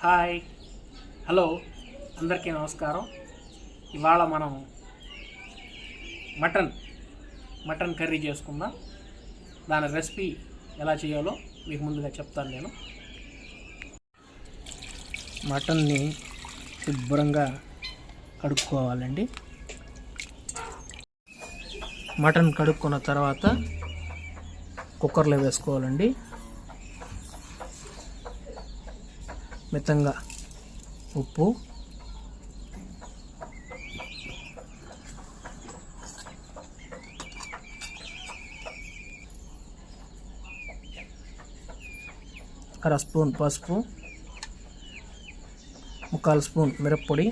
Hi, hello, అందరికీ నమస్కారం. ఇవాళ మనం మటన్ కర్రీ చేసుకుందాం. దాని రెసిపీ ఎలా చేయాలో మీకు ముందుగా చెప్తాను. నేను మటన్ని శుభ్రంగా కడుక్కోవాలండి. మటన్ కడుక్కున్న తర్వాత కుక్కర్లో వేసుకోవాలండి. మితంగా ఉప్పు, అర స్పూన్ పసుపు, 1/4 స్పూన్ మిరప్పొడి,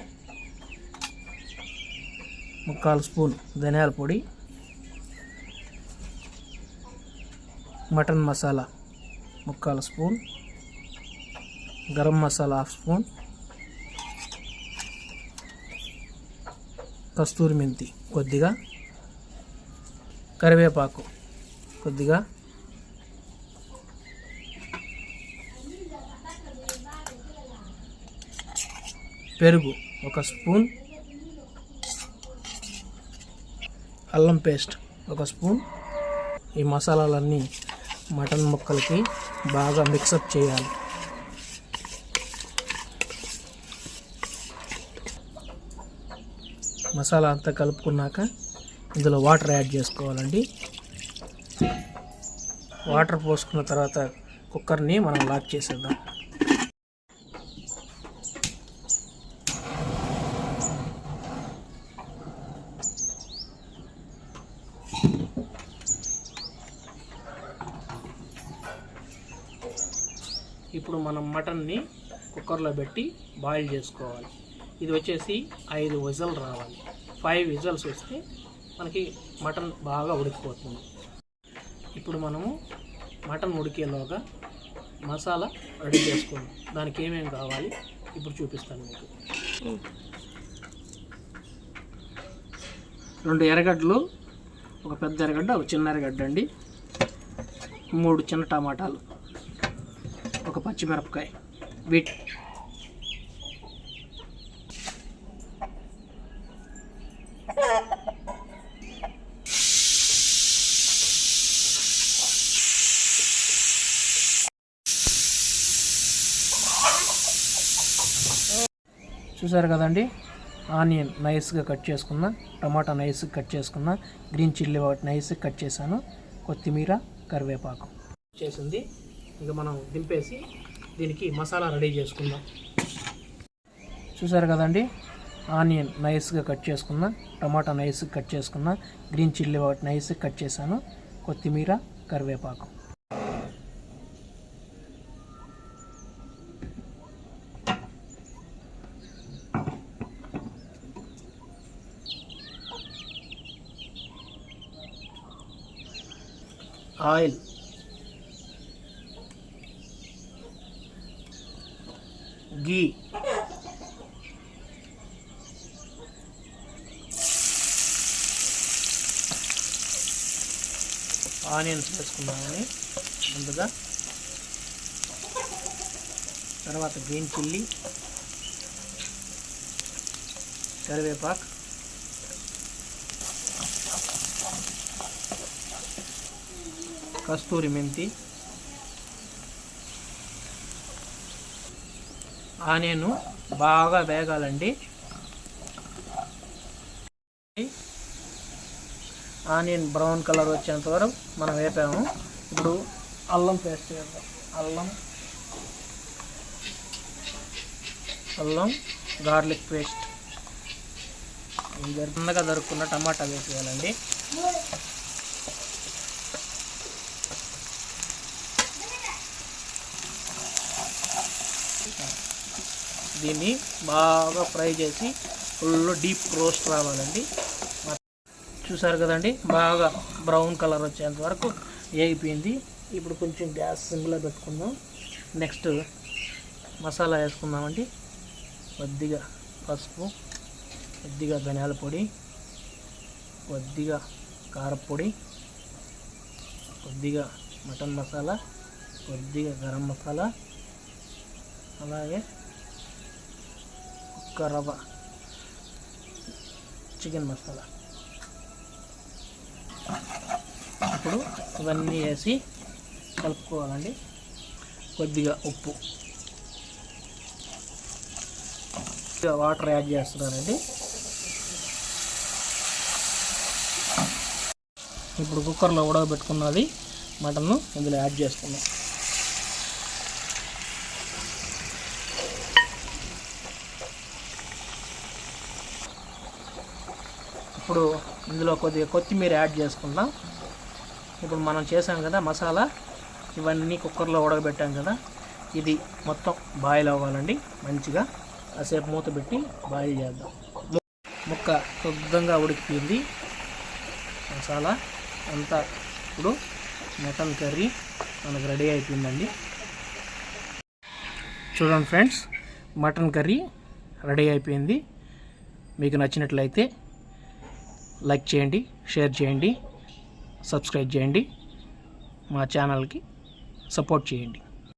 1/4 స్పూన్ ధనియాల పొడి, mutton masala 1/4 spoon, garam masala 1/2 spoon, కస్తూరి మెంతి కొద్దిగా, కరివేపాకు కొద్దిగా, పెరుగు 1 స్పూన్, అల్లం పేస్ట్ 1 స్పూన్. ఈ మసాలాలన్నీ మటన్ ముక్కలకి బాగా మిక్సప్ చేయాలి. మసాలా అంతా కలుపుకున్నాక ఇందులో వాటర్ యాడ్ చేసుకోవాలండి. వాటర్ పోసుకున్న తర్వాత కుక్కర్ని మనం లాక్ చేసేద్దాం. ఇప్పుడు మనం మటన్ని కుక్కర్లో పెట్టి బాయిల్ చేసుకోవాలి. ఇది వచ్చేసి 5 విజిల్ రావాలి. 5 విజిల్స్ వస్తే మనకి మటన్ బాగా ఉడికిపోతుంది. ఇప్పుడు మనము మటన్ ఉడికేలోగా మసాలా రెడీ చేసుకుందాం. దానికి ఏమేమి కావాలి ఇప్పుడు చూపిస్తాను మీకు. 2 ఎర్రగడ్డలు, ఒక పెద్ద ఎర్రగడ్డ, ఒక చిన్న ఎర్రగడ్డ అండి, 3 చిన్న టమాటాలు, ఒక పచ్చిమిరపకాయ. వీటి చూసారు కదండి, ఆనియన్ నైస్గా కట్ చేసుకున్న, టమాటా నైస్గా కట్ చేసుకున్న, గ్రీన్ చిల్లీ నైస్గా కట్ చేశాను, కొత్తిమీర, కరివేపాకు చేసింది. ఇంకా మనం దింపేసి దీనికి మసాలా రెడీ చేసుకుందాం. చూసారు కదండి, ఆనియన్ నైస్గా కట్ చేసుకున్న, టమాటా నైస్గా కట్ చేసుకున్న, గ్రీన్ చిల్లీ నైస్గా కట్ చేశాను, కొత్తిమీర, కరివేపాకు. ఆయిల్, గీ, ఆనియన్స్ వేసుకున్నామని ముందుగా, తర్వాత గ్రీన్ చిల్లీ, కరివేపాకు, కస్తూరి మెంతి, ఆనియన్ బాగా వేగాలండి. ఆనియన్ బ్రౌన్ కలర్ వచ్చేంత వరకు మనం వేపాము. ఇప్పుడు అల్లం పేస్ట్ వేద్దాం. అల్లం గార్లిక్ పేస్ట్, చిన్నగా దొరుకుతున్న టమాటా వేసేయాలండి. దీన్ని బాగా ఫ్రై చేసి ఫుల్ డీప్ రోస్ట్ రావాలండి. చూసారు కదండి, బాగా బ్రౌన్ కలర్ వచ్చేంత వరకు వేగిపోయింది. ఇప్పుడు కొంచెం గ్యాస్ సిమ్లో పెట్టుకుందాం. నెక్స్ట్ మసాలా వేసుకుందామండి. కొద్దిగా పసుపు, కొద్దిగా ధనియాల పొడి, కొద్దిగా కారపొడి, కొద్దిగా మటన్ మసాలా, కొద్దిగా గరం మసాలా, అలాగే ఒక రవ్వ చికెన్ మసాలా. ఇప్పుడు ఇవన్నీ వేసి కలుపుకోవాలండి. కొద్దిగా ఉప్పు, వాటర్ యాడ్ చేస్తున్నానండి. ఇప్పుడు కుక్కర్లో ఉడకబెట్టుకున్నది మటన్ను ఇందులో యాడ్ చేసుకున్నాం. ఇప్పుడు ఇందులో కొద్దిగా కొత్తిమీర యాడ్ చేసుకుందాం. ఇప్పుడు మనం చేసాం కదా మసాలా, ఇవన్నీ కుక్కర్లో ఉడకబెట్టాం కదా, ఇది మొత్తం బాయిల్ అవ్వాలండి. మంచిగా కాసేపు మూత పెట్టి బాయిల్ చేద్దాం. ముక్క శుద్ధంగా ఉడికిపోయింది మసాలా అంతా. ఇప్పుడు మటన్ కర్రీ మనకు రెడీ అయిపోయిందండి. చూడండి ఫ్రెండ్స్, మటన్ కర్రీ రెడీ అయిపోయింది. మీకు నచ్చినట్లయితే లైక్ చేయండి, షేర్ చేయండి, సబ్స్క్రైబ్ చేయండి, మా ఛానల్కి సపోర్ట్ చేయండి.